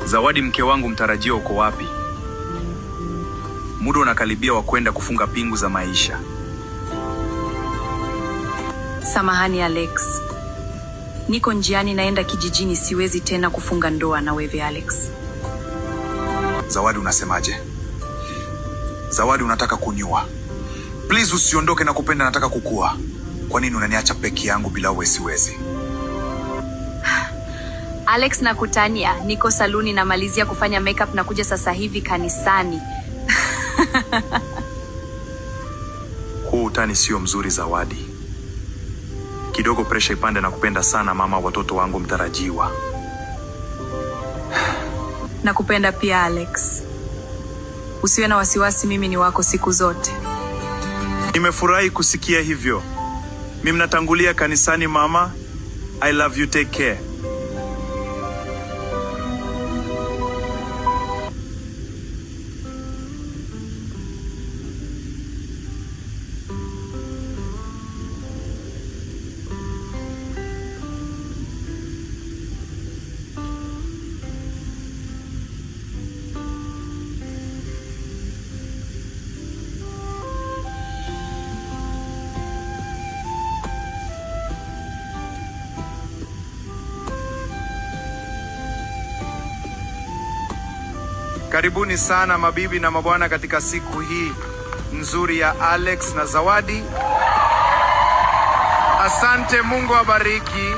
Zawadi, mke wangu mtarajiwa, uko wapi? Muda unakaribia wa kwenda kufunga pingu za maisha. Samahani Alex. Niko njiani naenda kijijini, siwezi tena kufunga ndoa na wewe Alex. Zawadi, unasemaje? Zawadi, unataka kunyua? Please usiondoke, na kupenda, nataka kukua. Kwa nini unaniacha peke yangu bila wewe? Siwezi. Alex, nakutania, niko saluni namalizia kufanya makeup na kuja sasa hivi kanisani. Huu utani sio mzuri Zawadi. Kidogo pressure ipande, na kupenda sana mama watoto wangu mtarajiwa. Nakupenda pia Alex. Usiwe na wasiwasi, mimi ni wako siku zote. Nimefurahi kusikia hivyo. Mimi natangulia kanisani mama. I love you, take care. Karibuni sana mabibi na mabwana katika siku hii nzuri ya Alex na Zawadi. Asante, Mungu awabariki.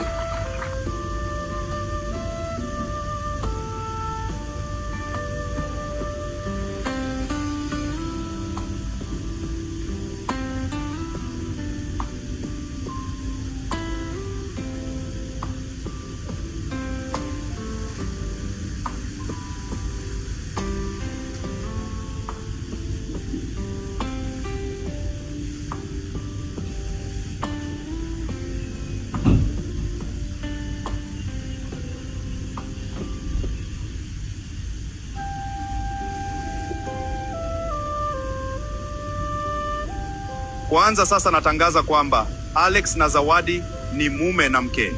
Kwanza sasa natangaza kwamba Alex na Zawadi ni mume na mke.